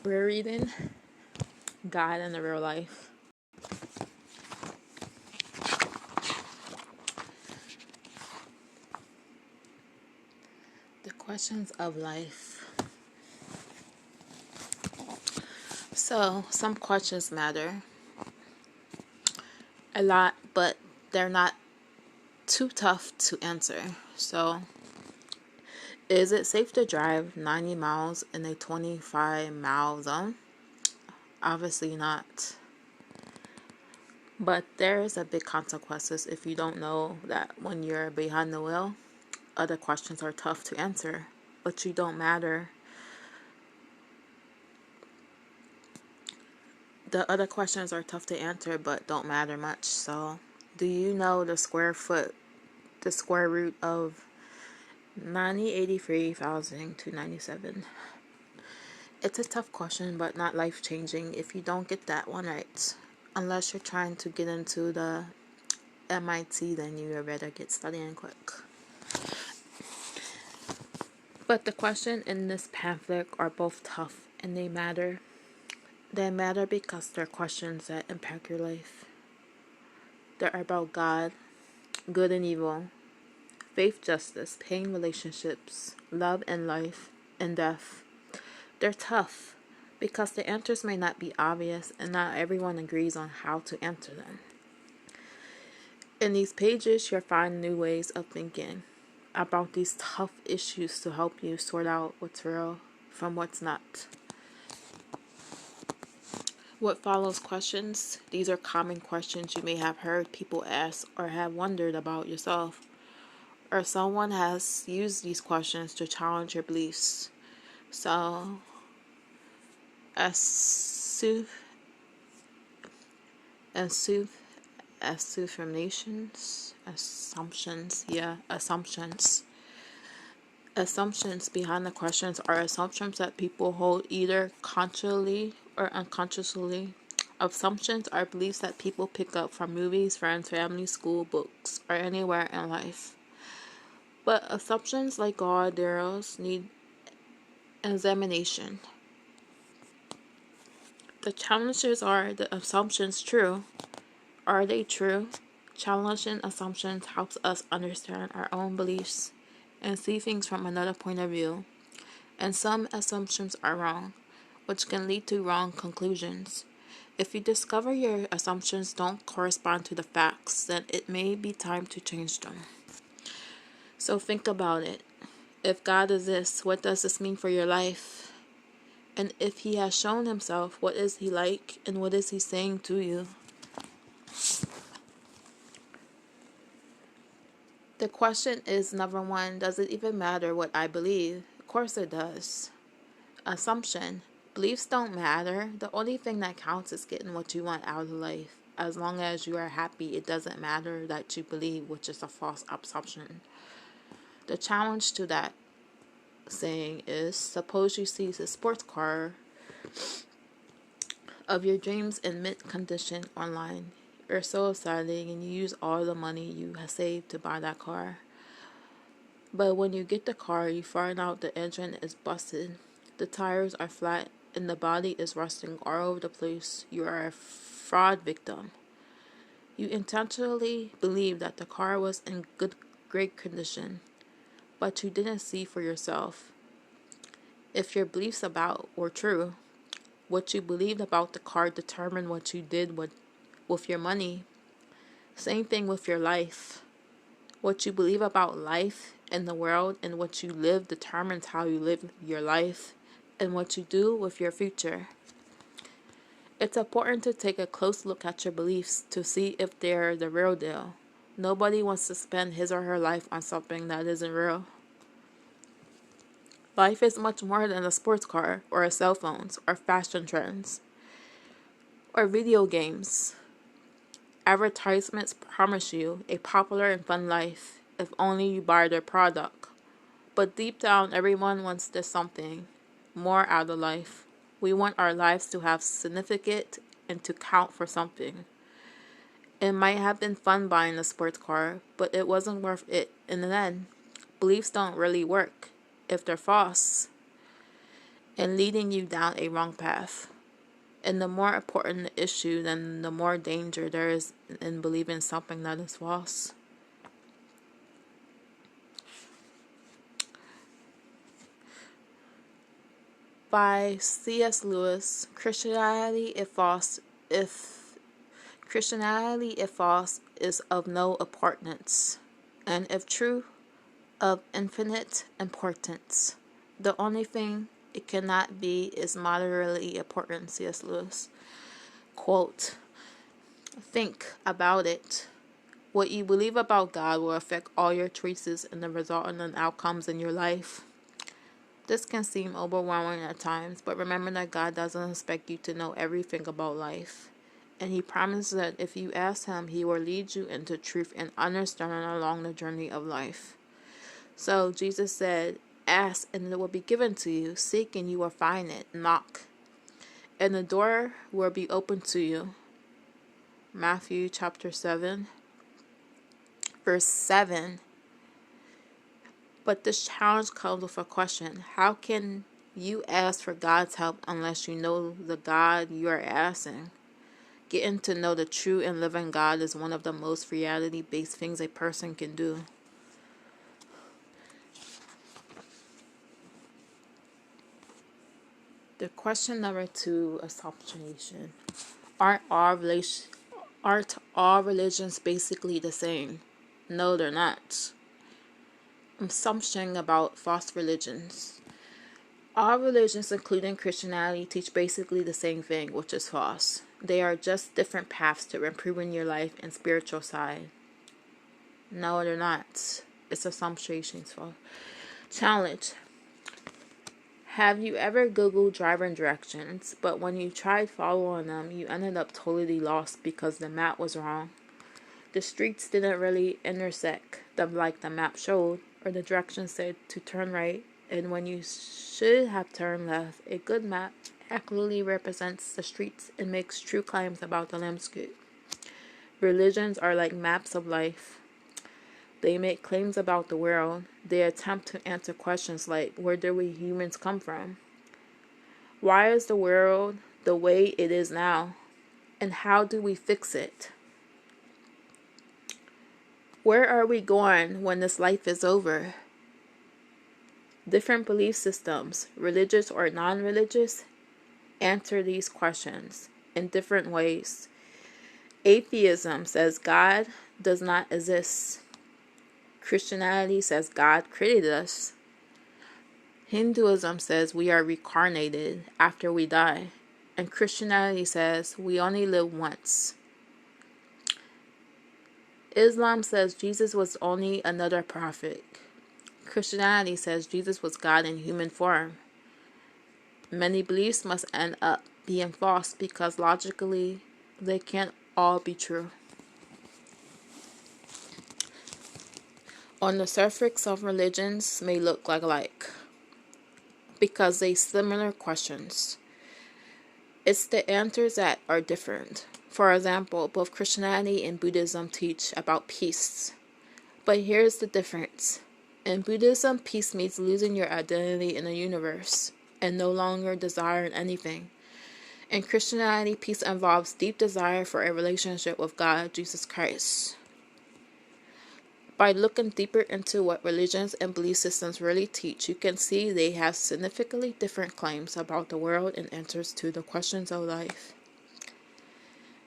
We're reading God in the Real Life. The questions of life. So, some questions matter a lot, but they're not too tough to answer. So, is it safe to drive 90 miles in a 25-mile zone? Obviously not. But there's a big consequences if you don't know that when you're behind the wheel. Other questions are tough to answer, but you don't matter. The other questions are tough to answer, but don't matter much. So, do you know the square root of 983,297? It's a tough question, but not life-changing if you don't get that one right. Unless you're trying to get into the MIT, then you better get studying quick. But the questions in this pamphlet are both tough and they matter. They matter because they're questions that impact your life. They're about God, good and evil, faith, justice, pain, relationships, love and life, and death. They're tough because the answers may not be obvious and not everyone agrees on how to answer them. In these pages, you'll find new ways of thinking about these tough issues to help you sort out what's real from what's not. What follows questions? These are common questions you may have heard people ask or have wondered about yourself, or someone has used these questions to challenge your beliefs. So, assumptions. Assumptions behind the questions are assumptions that people hold either consciously or unconsciously. Assumptions are beliefs that people pick up from movies, friends, family, school, books, or anywhere in life. But assumptions like God, theirs need examination. The challenges are the assumptions true? Are they true? Challenging assumptions helps us understand our own beliefs and see things from another point of view. And some assumptions are wrong, which can lead to wrong conclusions. If you discover your assumptions don't correspond to the facts, then it may be time to change them. So think about it. If God exists, what does this mean for your life? And if He has shown Himself, what is He like and what is He saying to you? The question is, number one, does it even matter what I believe? Of course it does. Assumption. Beliefs don't matter. The only thing that counts is getting what you want out of life. As long as you are happy, it doesn't matter that you believe, which is a false assumption. The challenge to that saying is, suppose you see the sports car of your dreams in mint condition online. You're so excited and you use all the money you have saved to buy that car. But when you get the car, you find out the engine is busted, the tires are flat, and the body is rusting all over the place. You are a fraud victim. You intentionally believe that the car was in great condition, but you didn't see for yourself. If your beliefs about were true, what you believed about the car determined what you did with your money. Same thing with your life. What you believe about life and the world and what you live determines how you live your life and what you do with your future. It's important to take a close look at your beliefs to see if they're the real deal. Nobody wants to spend his or her life on something that isn't real. Life is much more than a sports car or cell phones or fashion trends or video games. Advertisements promise you a popular and fun life if only you buy their product. But deep down, everyone wants this something more out of life. We want our lives to have significance and to count for something. It might have been fun buying a sports car, but it wasn't worth it in the end. Beliefs don't really work if they're false. and leading you down a wrong path. And the more important the issue, then the more danger there is in believing something that is false. By C.S. Lewis, if Christianity if false is of no importance, and if true, of infinite importance. The only thing it cannot be is moderately important. C.S. Lewis. Quote, think about it. What you believe about God will affect all your choices and the resultant outcomes in your life. This can seem overwhelming at times, but remember that God doesn't expect you to know everything about life. And He promises that if you ask Him, He will lead you into truth and understanding along the journey of life. So Jesus said, ask and it will be given to you. Seek and you will find it. Knock and the door will be opened to you. Matthew chapter 7, verse 7. But this challenge comes with a question. How can you ask for God's help unless you know the God you are asking? Getting to know the true and living God is one of the most reality-based things a person can do. The question number 2, assumption. Aren't all religions basically the same? No, they're not. Assumption about false religions. All religions, including Christianity, teach basically the same thing, which is false. They are just different paths to improving your life and spiritual side. No, they're not. It's assumptions. Challenge. Have you ever Googled driving directions, but when you tried following them, you ended up totally lost because the map was wrong? The streets didn't really intersect them like the map showed, or the directions said to turn right, and when you should have turned left. A good map accurately represents the streets and makes true claims about the landscape. Religions are like maps of life. They make claims about the world. They attempt to answer questions like, where do we humans come from? Why is the world the way it is now? And how do we fix it? Where are we going when this life is over? Different belief systems, religious or non-religious, answer these questions in different ways. Atheism says God does not exist. Christianity says God created us. Hinduism says we are reincarnated after we die. And Christianity says we only live once. Islam says Jesus was only another prophet. Christianity says Jesus was God in human form. Many beliefs must end up being false because logically they can't all be true. On the surface, some religions may look alike because they similar questions. It's the answers that are different. For example, both Christianity and Buddhism teach about peace. But here's the difference. In Buddhism, peace means losing your identity in the universe and no longer desiring anything. In Christianity, peace involves deep desire for a relationship with God, Jesus Christ. By looking deeper into what religions and belief systems really teach, you can see they have significantly different claims about the world and answers to the questions of life.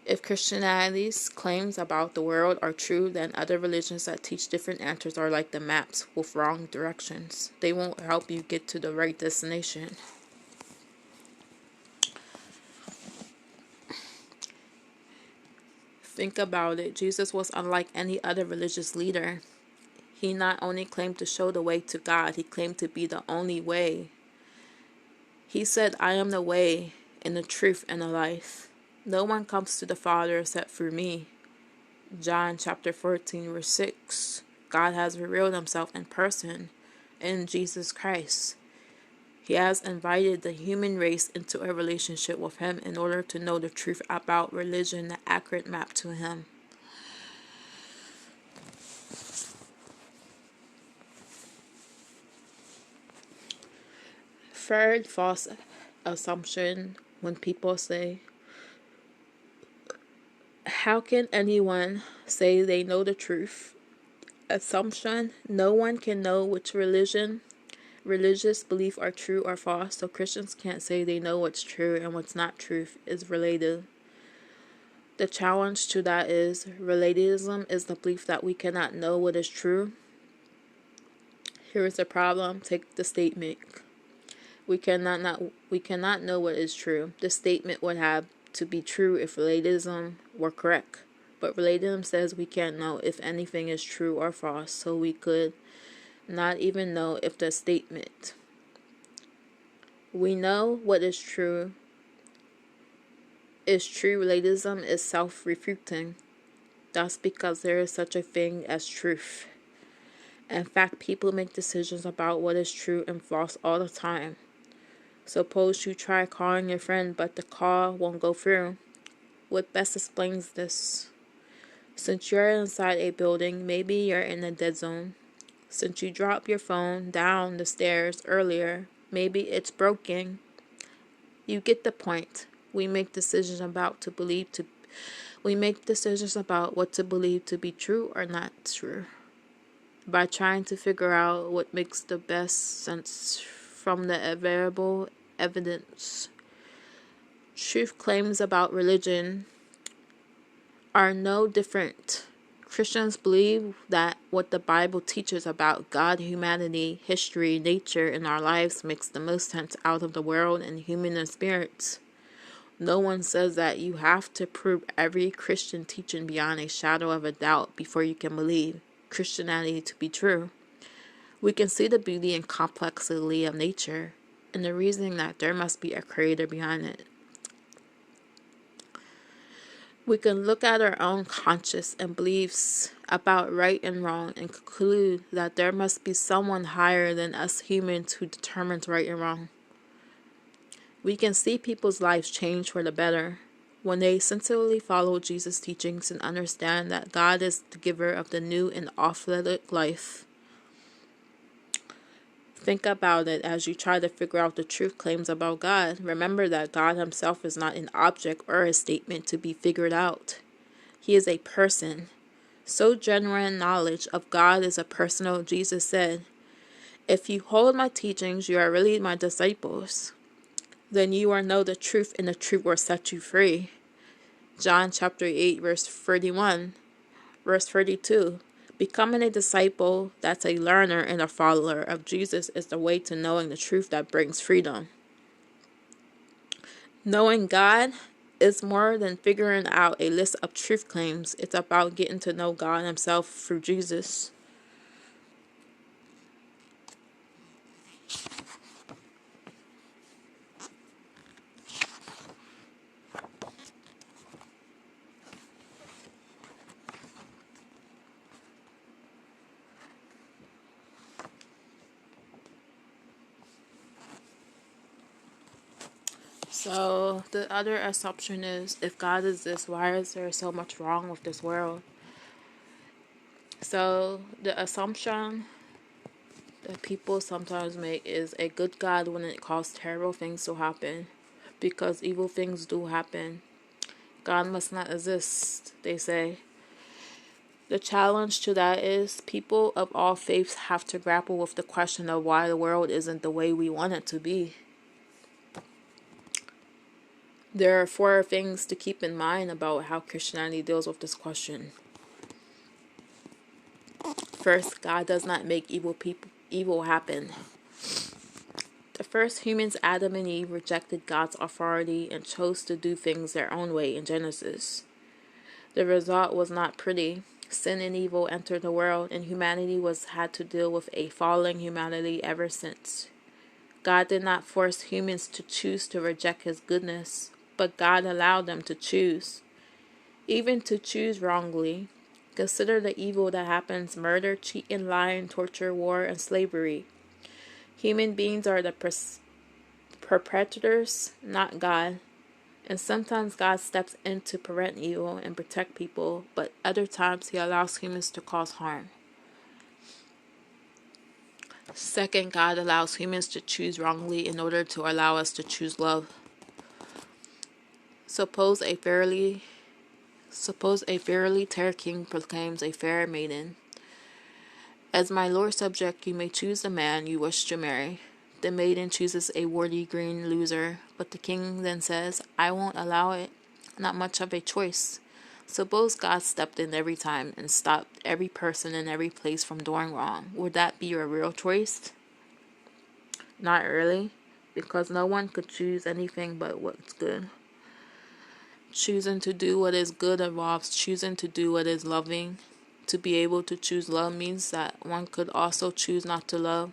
If Christianity's claims about the world are true, then other religions that teach different answers are like the maps with wrong directions. They won't help you get to the right destination. Think about it. Jesus was unlike any other religious leader. He not only claimed to show the way to God, he claimed to be the only way. He said, I am the way and the truth and the life. No one comes to the Father except through me. John chapter 14, verse 6. God has revealed himself in person in Jesus Christ. He has invited the human race into a relationship with him in order to know the truth about religion, the accurate map to him. third false assumption when people say, how can anyone say they know the truth? Assumption: no one can know which religious belief are true or false, so Christians can't say they know what's true and what's not truth is related. The challenge to that is relativism is the belief that we cannot know what is true. Here is the problem. Take the statement. We cannot know what is true. This statement would have to be true if relativism were correct. But relativism says we can't know if anything is true or false, so we could not even know if the statement. We know what is true. Relativism is self-refuting. That's because there is such a thing as truth. In fact, people make decisions about what is true and false all the time. Suppose you try calling your friend, but the call won't go through. What best explains this? Since you're inside a building, maybe you're in a dead zone. Since you dropped your phone down the stairs earlier, maybe it's broken. You get the point. We make decisions about what to believe to be true or not true, by trying to figure out what makes the best sense from the available evidence. Truth claims about religion are no different. Christians believe that what the Bible teaches about God, humanity, history, nature, and our lives makes the most sense out of the world and human experience. No one says that you have to prove every Christian teaching beyond a shadow of a doubt before you can believe Christianity to be true. We can see the beauty and complexity of nature and the reasoning that there must be a creator behind it. We can look at our own conscience and beliefs about right and wrong and conclude that there must be someone higher than us humans who determines right and wrong. We can see people's lives change for the better when they sincerely follow Jesus' teachings and understand that God is the giver of the new and authentic life. Think about it as you try to figure out the truth claims about God. Remember that God himself is not an object or a statement to be figured out. He is a person. So genuine knowledge of God is a personal. Jesus said, if you hold my teachings, you are really my disciples. Then you will know the truth, and the truth will set you free. John chapter 8, verse 31, verse 32. Becoming a disciple, that's a learner and a follower of Jesus, is the way to knowing the truth that brings freedom. Knowing God is more than figuring out a list of truth claims. It's about getting to know God himself through Jesus. So the other assumption is, if God exists, why is there so much wrong with this world? So the assumption that people sometimes make is a good God wouldn't cause terrible things to happen, because evil things do happen. God must not exist, they say. The challenge to that is people of all faiths have to grapple with the question of why the world isn't the way we want it to be. There are 4 things to keep in mind about how Christianity deals with this question. First, God does not make evil happen. The first humans, Adam and Eve, rejected God's authority and chose to do things their own way in Genesis. The result was not pretty. Sin and evil entered the world, and humanity had to deal with a fallen humanity ever since. God did not force humans to choose to reject his goodness, but God allowed them to choose, even to choose wrongly. Consider the evil that happens: murder, cheating, lying, torture, war, and slavery. Human beings are the perpetrators, not God. And sometimes God steps in to prevent evil and protect people, but other times he allows humans to cause harm. Second, God allows humans to choose wrongly in order to allow us to choose love. Suppose a fairly fair king proclaims a fair maiden. As my lord subject, you may choose the man you wish to marry. The maiden chooses a warty green loser, but the king then says, I won't allow it. Not much of a choice. Suppose God stepped in every time and stopped every person in every place from doing wrong. Would that be your real choice? Not really, because no one could choose anything but what's good. Choosing to do what is good involves choosing to do what is loving. To be able to choose love means that one could also choose not to love.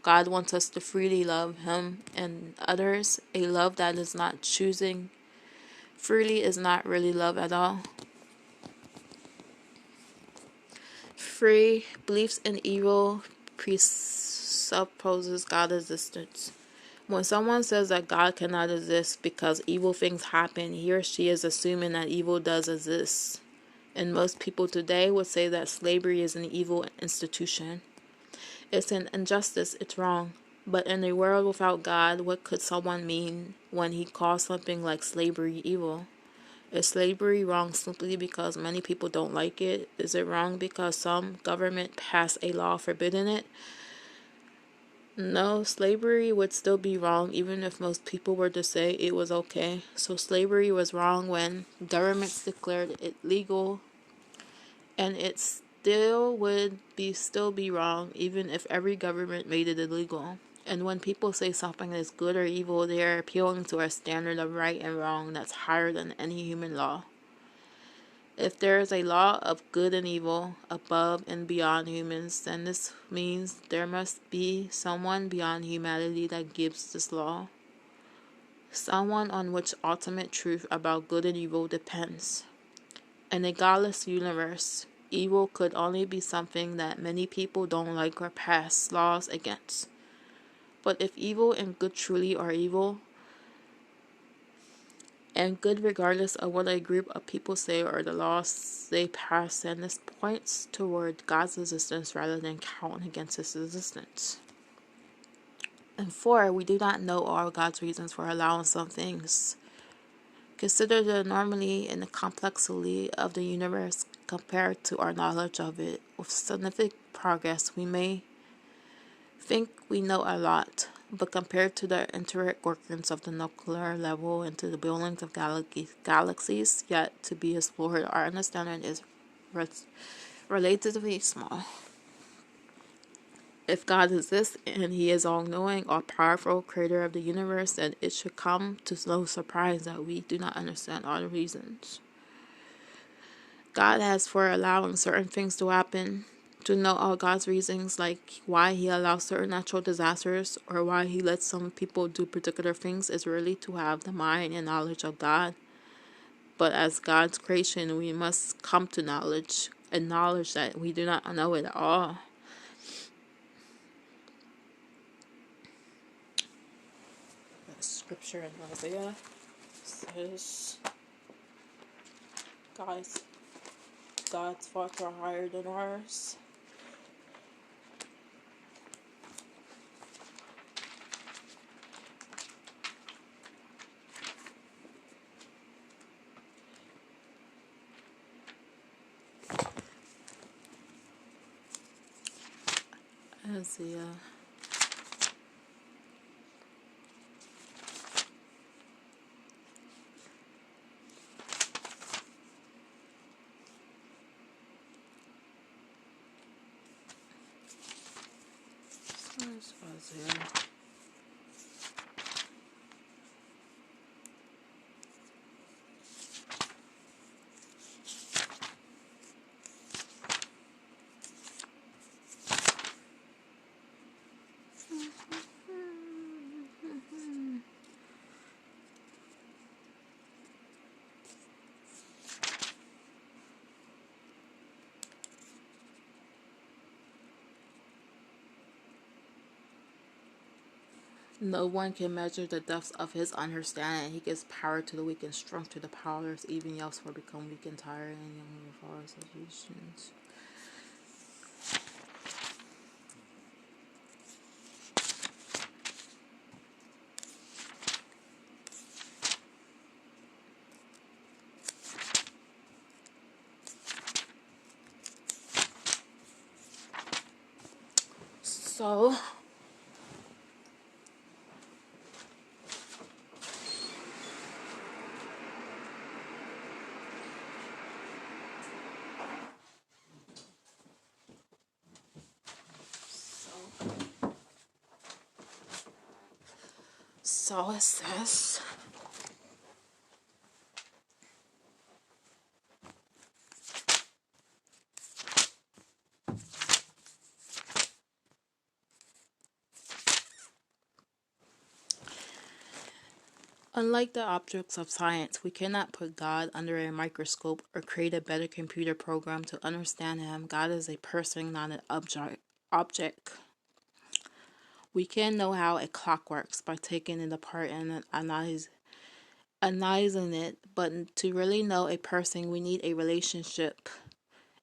God wants us to freely love Him and others. A love that is not choosing freely is not really love at all. Free beliefs in evil presupposes God's existence. When someone says that God cannot exist because evil things happen, he or she is assuming that evil does exist. And most people today would say that slavery is an evil institution. It's an injustice, it's wrong. But in a world without God, what could someone mean when he calls something like slavery evil? Is slavery wrong simply because many people don't like it? Is it wrong because some government passed a law forbidding it? No, slavery would still be wrong even if most people were to say it was okay. So slavery was wrong when governments declared it legal, and it still be wrong even if every government made it illegal. And when people say something is good or evil, they are appealing to a standard of right and wrong that's higher than any human law. If there is a law of good and evil above and beyond humans, then this means there must be someone beyond humanity that gives this law. Someone on which ultimate truth about good and evil depends. In a godless universe, evil could only be something that many people don't like or pass laws against. But if evil and good truly are evil, and good regardless of what a group of people say or the laws they pass, then this points toward God's existence rather than counting against His existence. And 4, we do not know all God's reasons for allowing some things. Consider the enormity and the complexity of the universe compared to our knowledge of it. With significant progress, we may think we know a lot, but compared to the intricate workings of the nuclear level and to the billions of galaxies yet to be explored, our understanding is relatively small. If God exists and He is all-knowing, all-powerful, creator of the universe, then it should come to no surprise that we do not understand all the reasons God has for allowing certain things to happen. To know all God's reasons, like why He allows certain natural disasters or why He lets some people do particular things, is really to have the mind and knowledge of God. But as God's creation, we must come to acknowledge that we do not know it all. The scripture in Isaiah says, God's thoughts are higher than ours. Isaiah. Isaiah. No one can measure the depths of His understanding. He gives power to the weak and strength to the powerless. Even young will become weak and tired, and young will fall associations. So, so it says, unlike the objects of science, we cannot put God under a microscope or create a better computer program to understand Him. God is a person, not an object. We can know how a clock works by taking it apart and analyzing it, but to really know a person, we need a relationship.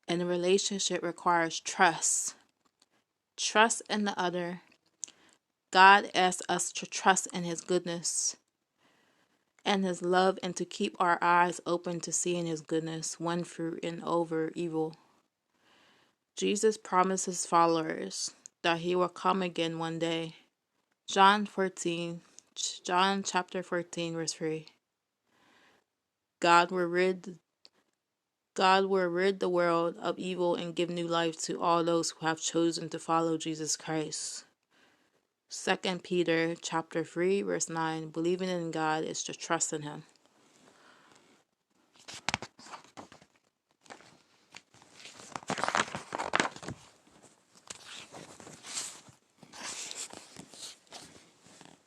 And a relationship requires trust. Trust in the other. God asks us to trust in His goodness and His love and to keep our eyes open to seeing His goodness, one fruit and over evil. Jesus promised His followers that He will come again one day. John chapter 14, verse 3. God will rid the world of evil and give new life to all those who have chosen to follow Jesus Christ. 2 Peter chapter 3, verse 9. Believing in God is to trust in Him.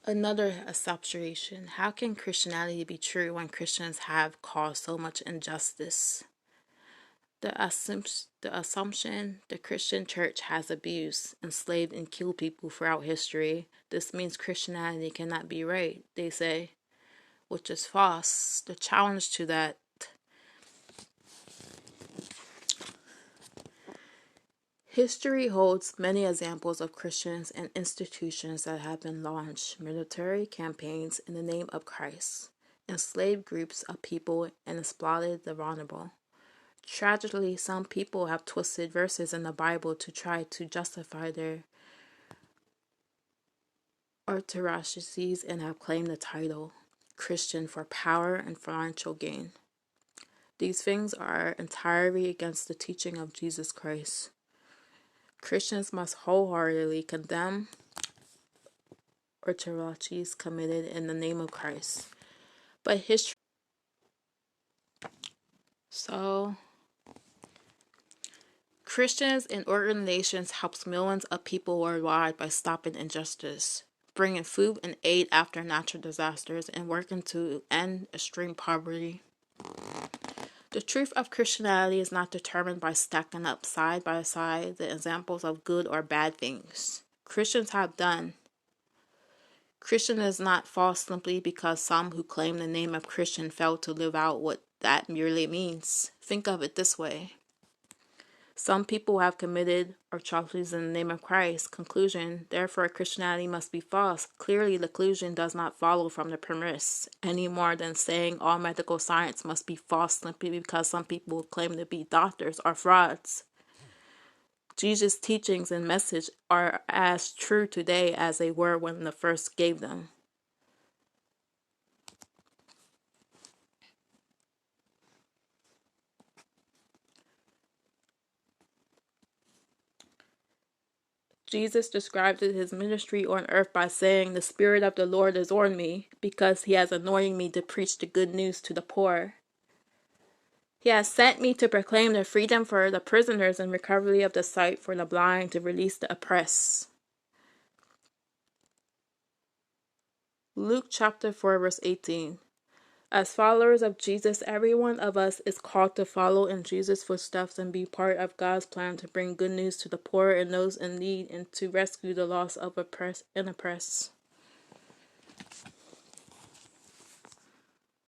Another assumption. How can Christianity be true when Christians have caused so much injustice? The assumption the Christian church has abused, enslaved, and killed people throughout history. This means Christianity cannot be right, they say, which is false. The challenge to that: history holds many examples of Christians and institutions that have been launched, military campaigns in the name of Christ, enslaved groups of people, and exploited the vulnerable. Tragically, some people have twisted verses in the Bible to try to justify their orthodoxies and have claimed the title Christian for power and financial gain. These things are entirely against the teaching of Jesus Christ. Christians must wholeheartedly condemn orthodoxies committed in the name of Christ. But history. So, Christians and organizations help millions of people worldwide by stopping injustice, bringing food and aid after natural disasters, and working to end extreme poverty. The truth of Christianity is not determined by stacking up side by side the examples of good or bad things Christians have done. Christian is not false simply because some who claim the name of Christian fail to live out what that merely means. Think of it this way. Some people have committed atrocities in the name of Christ. Conclusion: therefore, Christianity must be false. Clearly, the conclusion does not follow from the premise, any more than saying all medical science must be false simply because some people claim to be doctors or frauds. Jesus' teachings and message are as true today as they were when the first gave them. Jesus described his ministry on earth by saying, "The Spirit of the Lord is on me, because He has anointed me to preach the good news to the poor. He has sent me to proclaim the freedom for the prisoners and recovery of the sight for the blind, to release the oppressed." Luke chapter 4, verse 18. As followers of Jesus, every one of us is called to follow in Jesus' footsteps and be part of God's plan to bring good news to the poor and those in need and to rescue the lost of oppressed and oppressed.